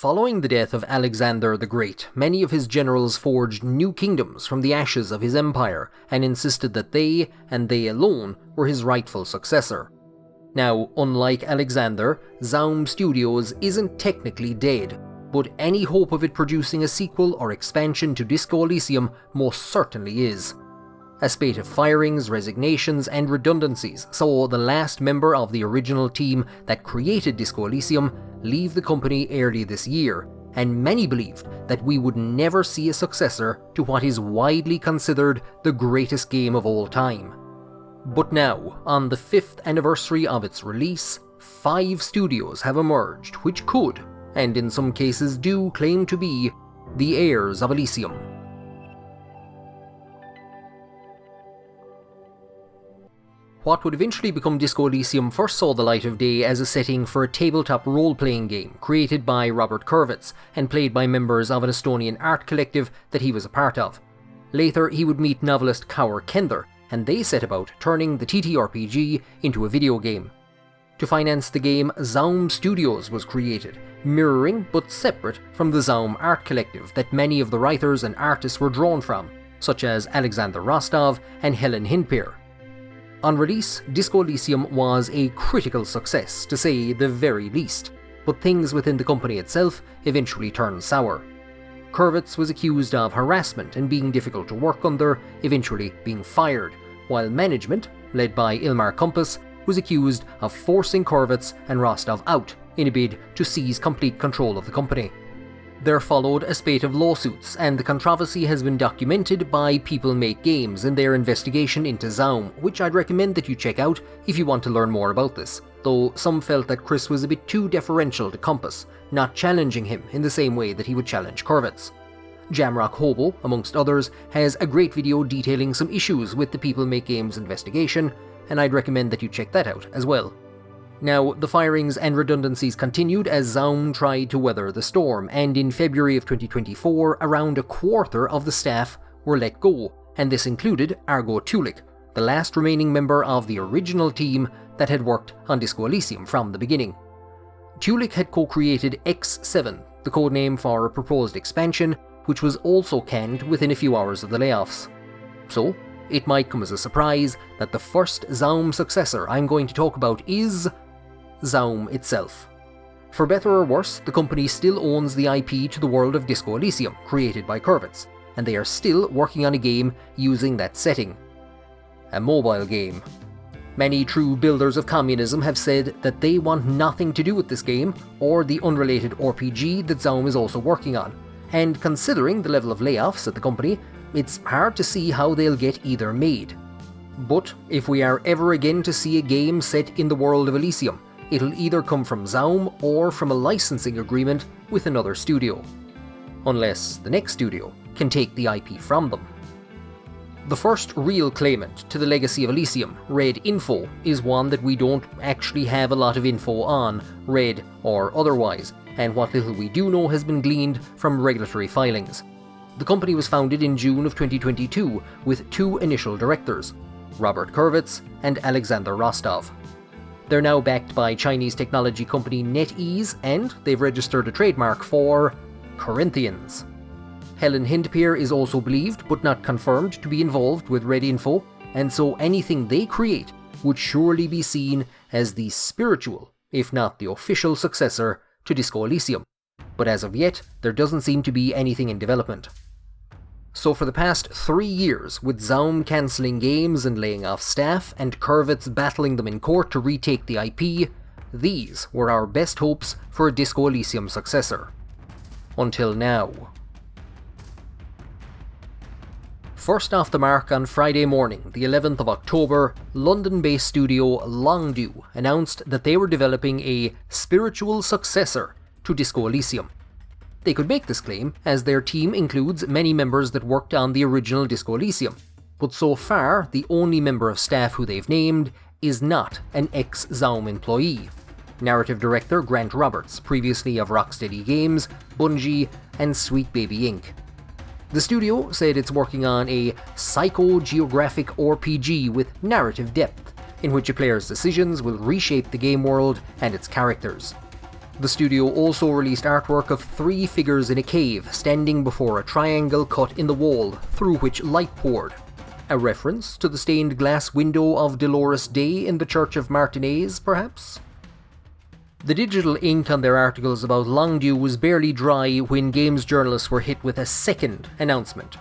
Following the death of Alexander the Great, many of his generals forged new kingdoms from the ashes of his empire and insisted that they, and they alone, were his rightful successor. Now, unlike Alexander, Zaum Studios isn't technically dead, but any hope of it producing a sequel or expansion to Disco Elysium most certainly is. A spate of firings, resignations, and redundancies saw the last member of the original team that created Disco Elysium leave the company early this year, and many believed that we would never see a successor to what is widely considered the greatest game of all time. But now, on the 5th anniversary of its release, 5 studios have emerged which could, and in some cases do claim to be, the heirs of Elysium. What would eventually become Disco Elysium first saw the light of day as a setting for a tabletop role-playing game created by Robert Kurvitz and played by members of an Estonian art collective that he was a part of. Later, he would meet novelist Kaur Kender, and they set about turning the TTRPG into a video game. To finance the game, Zaum Studios was created, mirroring but separate from the Zaum art collective that many of the writers and artists were drawn from, such as Alexander Rostov and Helen Hindper. On release, Disco Elysium was a critical success, to say the very least, but things within the company itself eventually turned sour. Kurvitz was accused of harassment and being difficult to work under, eventually being fired, while management, led by Ilmar Kompis, was accused of forcing Kurvitz and Rostov out in a bid to seize complete control of the company. There followed a spate of lawsuits, and the controversy has been documented by People Make Games in their investigation into Zaum, which I'd recommend that you check out if you want to learn more about this, though some felt that Chris was a bit too deferential to Kompis, not challenging him in the same way that he would challenge Kurvitz. Jamrock Hobo, amongst others, has a great video detailing some issues with the People Make Games investigation, and I'd recommend that you check that out as well. Now, the firings and redundancies continued as Zaum tried to weather the storm, and in February of 2024, around a quarter of the staff were let go, and this included Argo Tulik, the last remaining member of the original team that had worked on Disco Elysium from the beginning. Tulik had co-created X7, the codename for a proposed expansion, which was also canned within a few hours of the layoffs. So, it might come as a surprise that the first Zaum successor I'm going to talk about is Zaum itself. For better or worse, the company still owns the IP to the world of Disco Elysium, created by Kurvitz, and they are still working on a game using that setting. A mobile game. Many true builders of communism have said that they want nothing to do with this game, or the unrelated RPG that Zaum is also working on, and considering the level of layoffs at the company, it's hard to see how they'll get either made. But if we are ever again to see a game set in the world of Elysium, it'll either come from Zaum or from a licensing agreement with another studio. Unless the next studio can take the IP from them. The first real claimant to the legacy of Elysium, Red Info, is one that we don't actually have a lot of info on, Red or otherwise, and what little we do know has been gleaned from regulatory filings. The company was founded in June of 2022 with 2 initial directors, Robert Kurvitz and Alexander Rostov. They're now backed by Chinese technology company NetEase, and they've registered a trademark for Corinthians. Helen Hindper is also believed, but not confirmed, to be involved with Red Info, and so anything they create would surely be seen as the spiritual, if not the official successor to Disco Elysium. But as of yet, there doesn't seem to be anything in development. So for the past 3 years, with Zaum cancelling games and laying off staff, and Kurvitz battling them in court to retake the IP, these were our best hopes for a Disco Elysium successor. Until now. First off the mark on Friday morning, the 11th of October, London-based studio Longdew announced that they were developing a spiritual successor to Disco Elysium. They could make this claim, as their team includes many members that worked on the original Disco Elysium, but so far the only member of staff who they've named is not an ex-Zaum employee. Narrative director Grant Roberts, previously of Rocksteady Games, Bungie, and Sweet Baby Inc. The studio said it's working on a psychogeographic RPG with narrative depth, in which a player's decisions will reshape the game world and its characters. The studio also released artwork of 3 figures in a cave standing before a triangle cut in the wall through which light poured, a reference to the stained glass window of Dolores Day in the Church of Martinez, perhaps? The digital ink on their articles about Longdew was barely dry when games journalists were hit with a second announcement.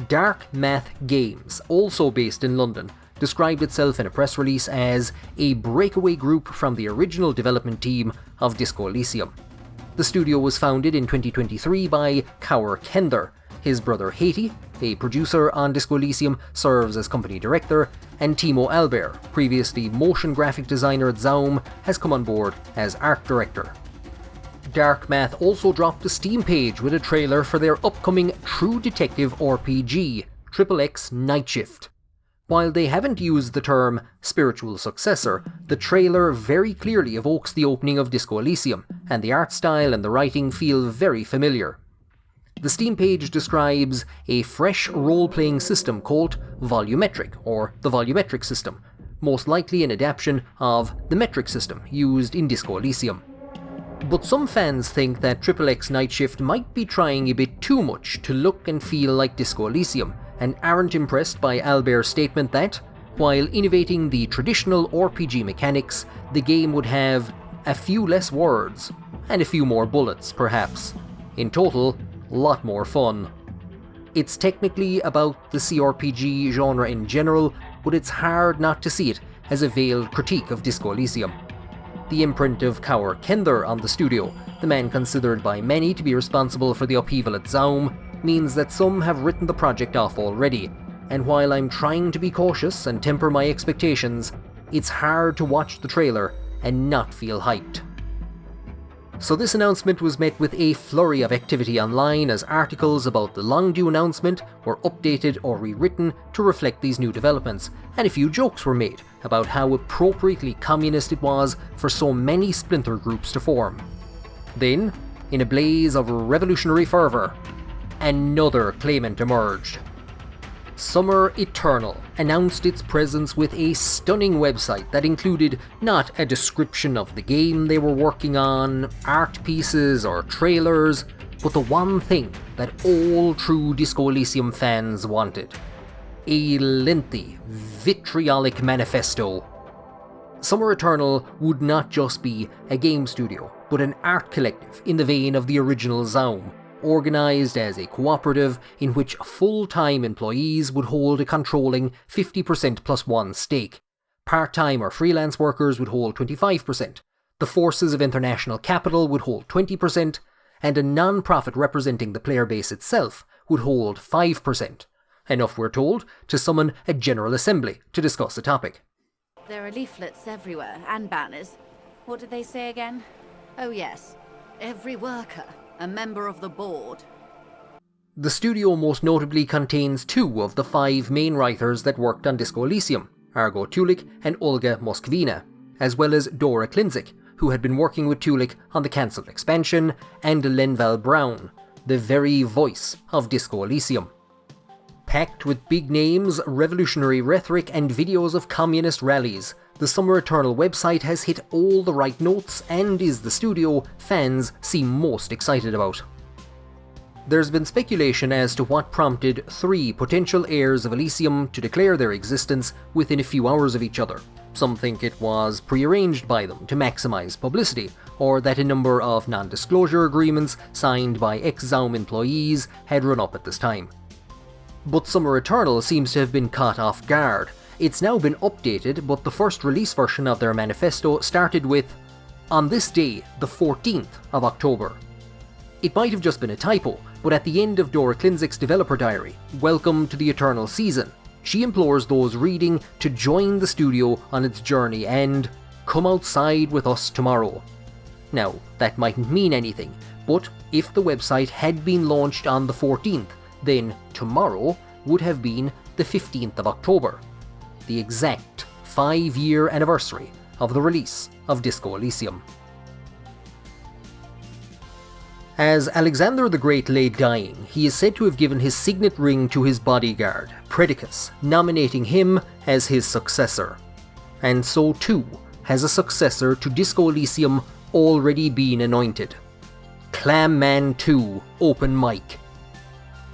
Dark Math Games, also based in London, described itself in a press release as a breakaway group from the original development team of Disco Elysium. The studio was founded in 2023 by Kaur Kender. His brother Haiti, a producer on Disco Elysium, serves as company director, and Timo Albert, previously motion graphic designer at Zaum, has come on board as art director. Dark Math also dropped a Steam page with a trailer for their upcoming True Detective RPG, XXX Night Shift. While they haven't used the term spiritual successor, the trailer very clearly evokes the opening of Disco Elysium, and the art style and the writing feel very familiar. The Steam page describes a fresh role-playing system called Volumetric, or the Volumetric system, most likely an adaptation of the metric system used in Disco Elysium. But some fans think that XXX Night Shift might be trying a bit too much to look and feel like Disco Elysium, and aren't impressed by Albert's statement that, while innovating the traditional RPG mechanics, the game would have a few less words, and a few more bullets, perhaps. In total, a lot more fun. It's technically about the CRPG genre in general, but it's hard not to see it as a veiled critique of Disco Elysium. The imprint of Kaur Kender on the studio, the man considered by many to be responsible for the upheaval at Zaum, means that some have written the project off already, and while I'm trying to be cautious and temper my expectations, it's hard to watch the trailer and not feel hyped. So this announcement was met with a flurry of activity online as articles about the Longdew announcement were updated or rewritten to reflect these new developments, and a few jokes were made about how appropriately communist it was for so many splinter groups to form. Then, in a blaze of revolutionary fervour, another claimant emerged. Summer Eternal announced its presence with a stunning website that included not a description of the game they were working on, art pieces or trailers, but the one thing that all true Disco Elysium fans wanted: a lengthy, vitriolic manifesto. Summer Eternal would not just be a game studio, but an art collective in the vein of the original Zaum, organised as a cooperative in which full-time employees would hold a controlling 50% plus 1 stake. Part-time or freelance workers would hold 25%, the forces of international capital would hold 20%, and a non-profit representing the player base itself would hold 5%. Enough, we're told, to summon a general assembly to discuss the topic. There are leaflets everywhere, and banners. What did they say again? Oh yes, every worker, a member of the board. The studio most notably contains 2 of the 5 main writers that worked on Disco Elysium, Argo Tulik and Olga Moskvina, as well as Dora Klinzik, who had been working with Tulik on the cancelled expansion, and Lenval Brown, the very voice of Disco Elysium. Packed with big names, revolutionary rhetoric, and videos of communist rallies, the Summer Eternal website has hit all the right notes and is the studio fans seem most excited about. There's been speculation as to what prompted 3 potential heirs of Elysium to declare their existence within a few hours of each other. Some think it was prearranged by them to maximise publicity, or that a number of non-disclosure agreements signed by ex-Zaum employees had run up at this time. But Summer Eternal seems to have been caught off guard. It's now been updated, but the first release version of their manifesto started with, "On this day, the 14th of October." It might have just been a typo, but at the end of Dora Klinzik's developer diary, "Welcome to the Eternal Season," she implores those reading to join the studio on its journey and come outside with us tomorrow. Now, that mightn't mean anything, but if the website had been launched on the 14th, then tomorrow would have been the 15th of October. The exact 5-year anniversary of the release of Disco Elysium. As Alexander the Great lay dying, he is said to have given his signet ring to his bodyguard, Predicus, nominating him as his successor. And so too has a successor to Disco Elysium already been anointed. Clam Man 2 Open Mic.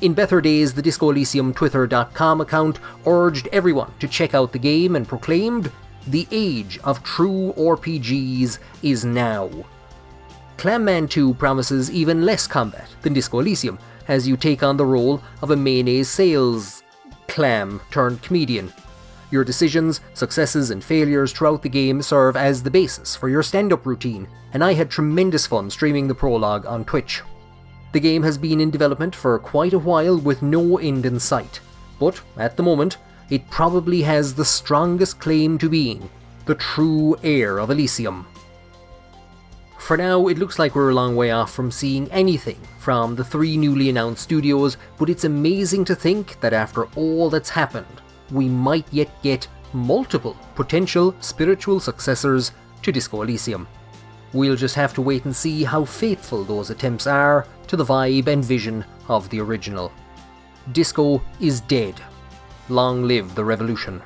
In better days, the Disco Elysium Twitter.com account urged everyone to check out the game and proclaimed, "The age of true RPGs is now." Clam Man 2 promises even less combat than Disco Elysium, as you take on the role of a mayonnaise sales clam turned comedian. Your decisions, successes and failures throughout the game serve as the basis for your stand-up routine, and I had tremendous fun streaming the prologue on Twitch. The game has been in development for quite a while with no end in sight, but at the moment, it probably has the strongest claim to being the true heir of Elysium. For now, it looks like we're a long way off from seeing anything from the 3 newly announced studios, but it's amazing to think that after all that's happened, we might yet get multiple potential spiritual successors to Disco Elysium. We'll just have to wait and see how faithful those attempts are to the vibe and vision of the original. Disco is dead. Long live the revolution.